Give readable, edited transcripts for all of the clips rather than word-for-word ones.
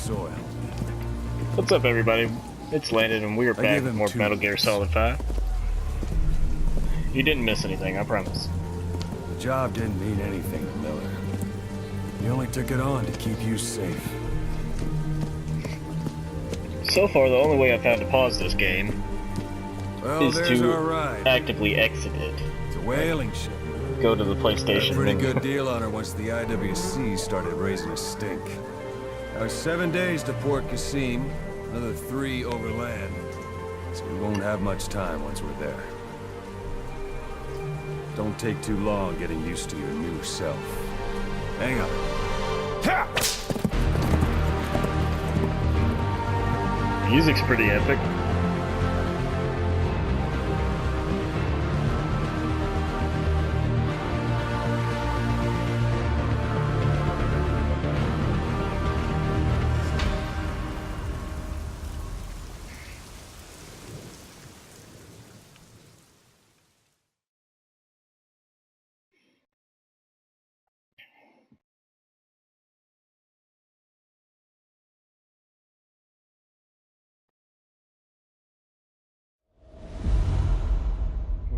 soil. What's up, everybody? It's Landon, and we are back with more 2 Metal Gear weeks. Solid 5. You didn't miss anything, I promise. The job didn't mean anything to Miller. He only took it on to keep you safe. So far, the only way I've found to pause this game Well, is there's to our ride. actively exit it. It's a whaling ship. Go to the Got a PlayStation pretty menu. good deal on her once the IWC started raising a stink. Now 7 days to Port Qasim, another 3 overland. So we won't have much time once we're there. Don't take too long getting used to your new self. Hang on. Ha! Music's pretty epic.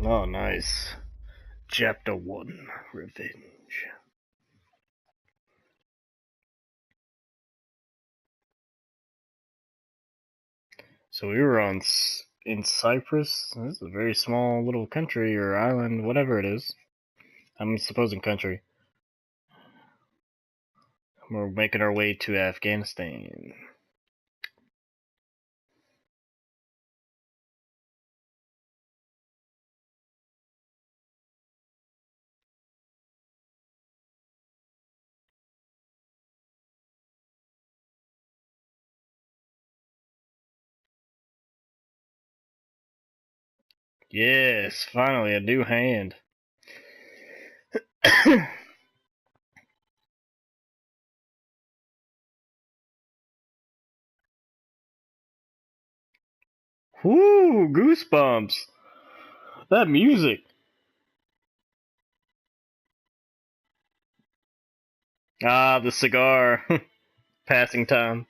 Oh, nice. Chapter 1, Revenge. So we were in Cyprus. This is a very small little country or island, whatever it is. I'm supposing country. We're making our way to Afghanistan. Yes, finally a new hand. Whoo, goosebumps. That music. Ah, the cigar. Passing time.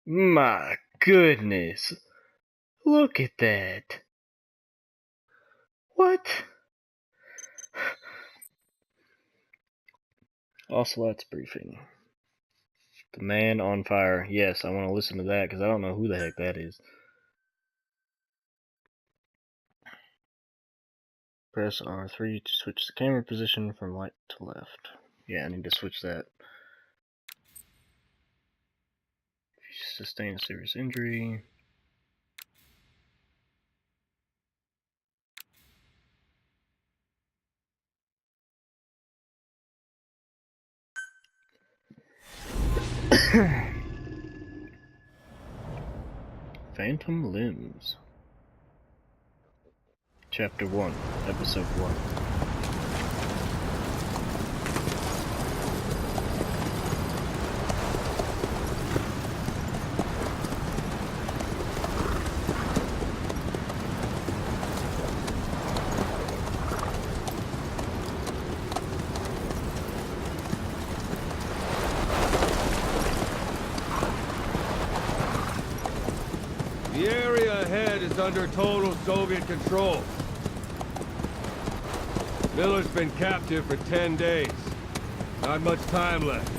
My goodness. Look at that. What? Ocelot's briefing. The man on fire. Yes, I want to listen to that because I don't know who the heck that is. Press R3 to switch the camera position from right to left. Yeah, I need to switch that. Sustain a serious injury. Phantom Limbs. Chapter 1, Episode 1. The area ahead is under total Soviet control. Miller's been captive for 10 days. Not much time left.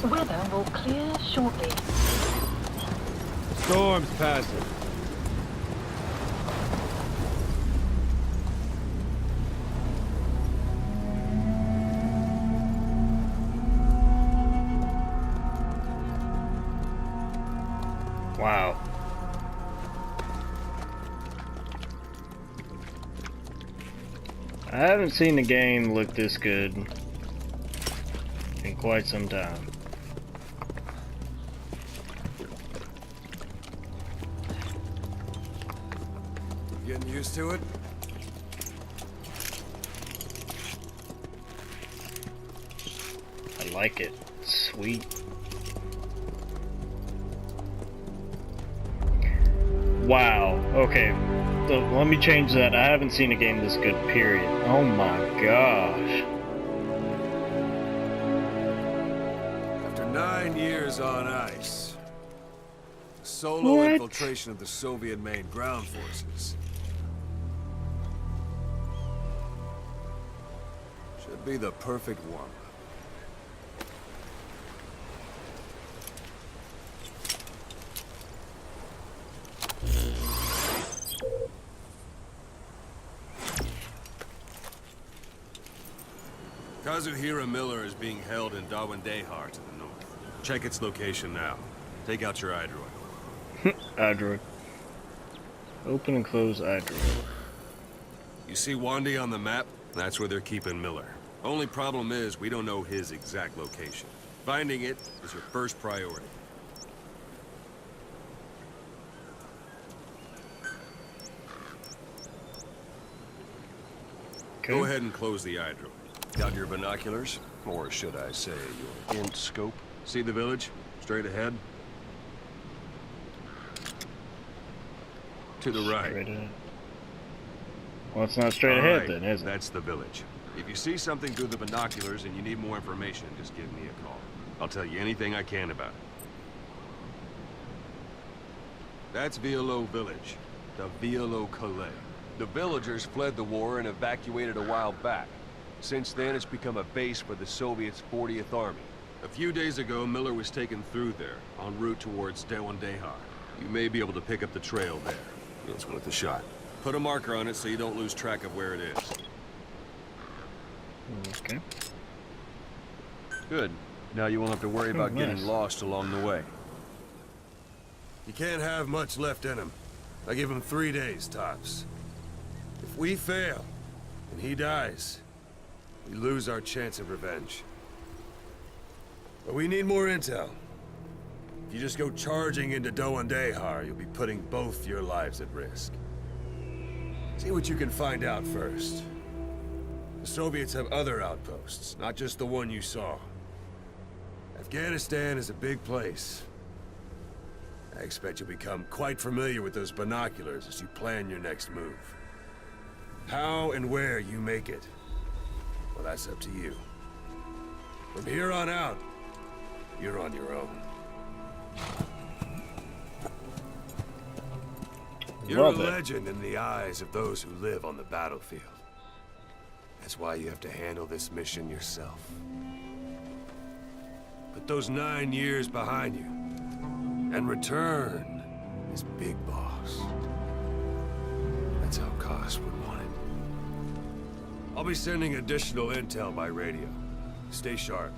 Weather will clear shortly. Storm's passing. Wow. I haven't seen the game look this good in quite some time. Getting used to it? I like it. Sweet. Wow. Okay. So let me change that. I haven't seen a game this good, period. Oh my gosh. After 9 years on ice, solo What? infiltration of the Soviet main ground forces. Should be the perfect warm-up. Kazuhira Miller is being held in Dawandehar to the north. Check its location now. Take out your iDroid. iDroid. Open and close iDroid. You see Wandy on the map? That's where they're keeping Miller. Only problem is, we don't know his exact location. Finding it is your first priority. Okay. Go ahead and close the iDroid. Got your binoculars? Or should I say, your int scope? See the village? Straight ahead? To the right. Straight ahead. Well, it's not straight All ahead right, then, is it? That's the village. If you see something through the binoculars and you need more information, just give me a call. I'll tell you anything I can about it. That's Violo Village. The Violo Calais. The villagers fled the war and evacuated a while back. Since then, it's become a base for the Soviets' 40th Army. A few days ago, Miller was taken through there, en route towards Dawandehar. You may be able to pick up the trail there. It's worth a shot. Put a marker on it so you don't lose track of where it is. Okay. Good. Now you won't have to worry about nice. getting lost along the way. You can't have much left in him. I give him 3 days, tops. If we fail, and he dies, we lose our chance of revenge. But we need more intel. If you just go charging into Dawandehar, you'll be putting both your lives at risk. See what you can find out first. The Soviets have other outposts, not just the one you saw. Afghanistan is a big place. I expect you'll become quite familiar with those binoculars as you plan your next move. How and where you make it, well, that's up to you. From here on out, you're on your own. You're Love a it. legend in the eyes of those who live on the battlefield. That's why you have to handle this mission yourself. Put those 9 years behind you, and return as Big Boss. That's how Koss would want it. I'll be sending additional intel by radio. Stay sharp.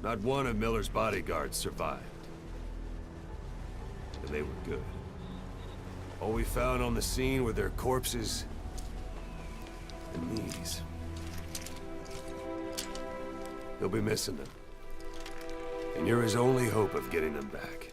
Not one of Miller's bodyguards survived. And they were good. All we found on the scene were their corpses and these. You'll be missing them. And you're his only hope of getting them back.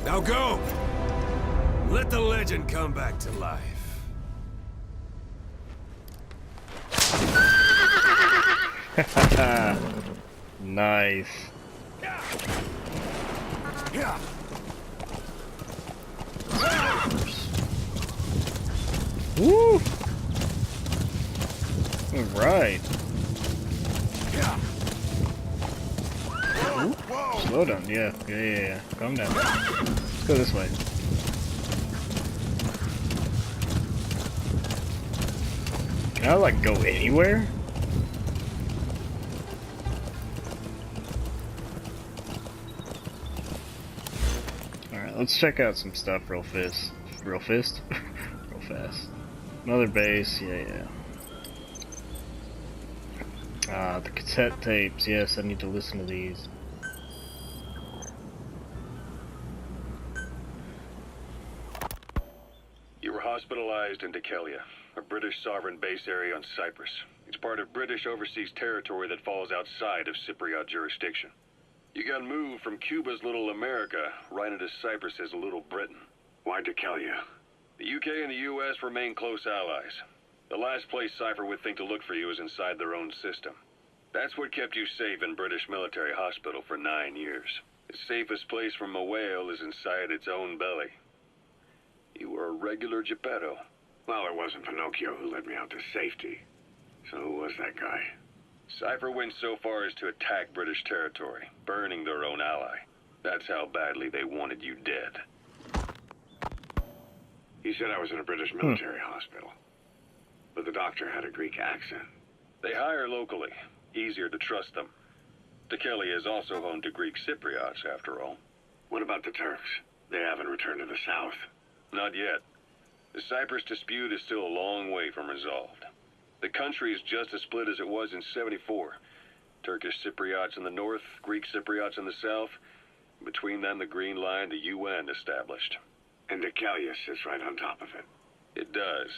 Now go! Let the legend come back to life. Nice. Yeah. Woo! Alright. Slow down, yeah. Calm down. Let's go this way. Can I, like, go anywhere? Alright, let's check out some stuff real fast. Real fast? Real fast. Another base, yeah. The cassette tapes, yes, I need to listen to these. You were hospitalized in Dikelia, a British sovereign base area on Cyprus. It's part of British overseas territory that falls outside of Cypriot jurisdiction. You got moved from Cuba's Little America right into Cyprus's Little Britain. Why Decalia? The UK and the US remain close allies. The last place Cypher would think to look for you is inside their own system. That's what kept you safe in British military hospital for 9 years. The safest place from a whale is inside its own belly. You were a regular Geppetto. Well, it wasn't Pinocchio who led me out to safety. So who was that guy? Cypher went so far as to attack British territory, burning their own ally. That's how badly they wanted you dead. He said I was in a British military hospital. But the doctor had a Greek accent. They hire locally. Easier to trust them. Decalia is also home to Greek Cypriots, after all. What about the Turks? They haven't returned to the south. Not yet. The Cyprus dispute is still a long way from resolved. The country is just as split as it was in '74. Turkish Cypriots in the north, Greek Cypriots in the south. Between them, the Green Line, the UN established. And Decalia sits right on top of it. It does.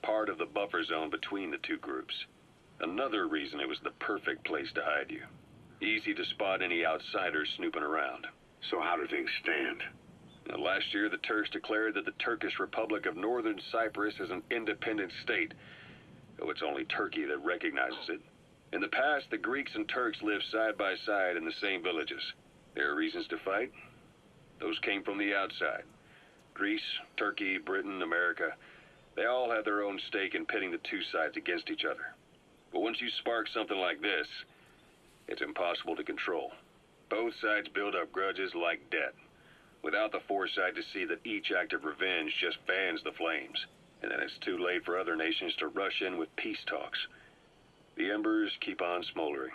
Part of the buffer zone between the two groups. Another reason it was the perfect place to hide you. Easy to spot any outsiders snooping around. So how do things stand? Now, last year, the Turks declared that the Turkish Republic of Northern Cyprus is an independent state, though it's only Turkey that recognizes it. In the past, the Greeks and Turks lived side by side in the same villages. There are reasons to fight. Those came from the outside. Greece, Turkey, Britain, America, they all had their own stake in pitting the two sides against each other. But once you spark something like this, it's impossible to control. Both sides build up grudges like debt, without the foresight to see that each act of revenge just fans the flames, and then it's too late for other nations to rush in with peace talks. The embers keep on smoldering.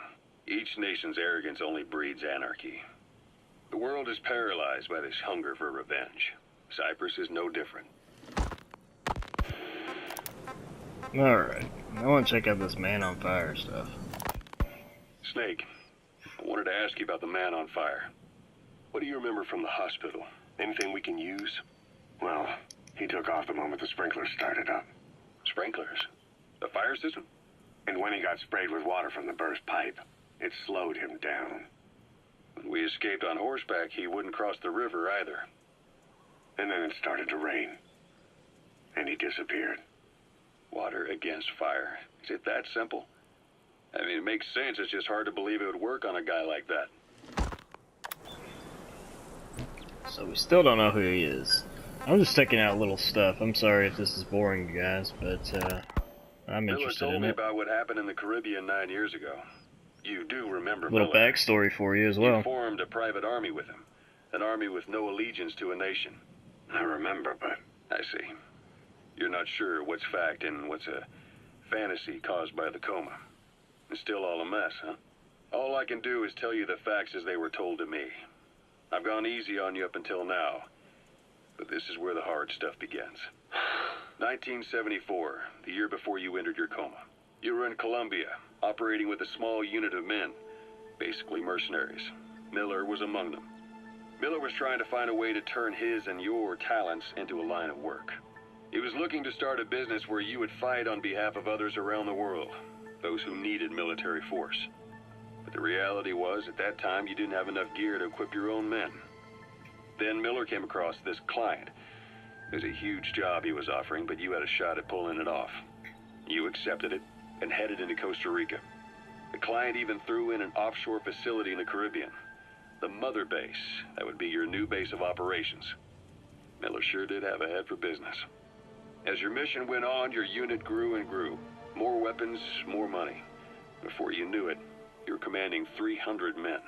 Each nation's arrogance only breeds anarchy. The world is paralyzed by this hunger for revenge. Cyprus is no different. Alright, I want to check out this man on fire stuff. Snake, I wanted to ask you about the man on fire. What do you remember from the hospital? Anything we can use? Well, he took off the moment the sprinklers started up. Sprinklers? The fire system? And when he got sprayed with water from the burst pipe, it slowed him down. When we escaped on horseback, he wouldn't cross the river either. And then it started to rain. And he disappeared. Water against fire. Is it that simple? I mean, it makes sense. It's just hard to believe it would work on a guy like that. So we still don't know who he is. I'm just checking out little stuff. I'm sorry if this is boring, you guys, but I'm Miller interested told in me it. about what happened in the Caribbean 9 years ago. You do remember Little Miller. backstory for you as You well. formed a private army with him. An army with no allegiance to a nation. I remember, but I see. You're not sure what's fact and what's a fantasy caused by the coma. It's still all a mess, huh? All I can do is tell you the facts as they were told to me. I've gone easy on you up until now, but this is where the hard stuff begins. 1974, the year before you entered your coma. You were in Colombia, operating with a small unit of men, basically mercenaries. Miller was among them. Miller was trying to find a way to turn his and your talents into a line of work. He was looking to start a business where you would fight on behalf of others around the world, those who needed military force. But the reality was, at that time, you didn't have enough gear to equip your own men. Then Miller came across this client. It was a huge job he was offering, but you had a shot at pulling it off. You accepted it and headed into Costa Rica. The client even threw in an offshore facility in the Caribbean. The mother base, that would be your new base of operations. Miller sure did have a head for business. As your mission went on, your unit grew and grew. More weapons, more money. Before you knew it, you were commanding 300 men.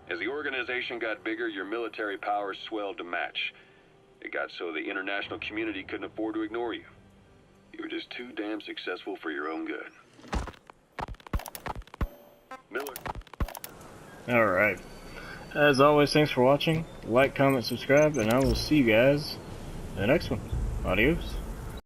As the organization got bigger, your military powers swelled to match. It got so the international community couldn't afford to ignore you. You were just too damn successful for your own good. Miller. Alright. As always, thanks for watching. Like, comment, subscribe, and I will see you guys in the next one. Adios.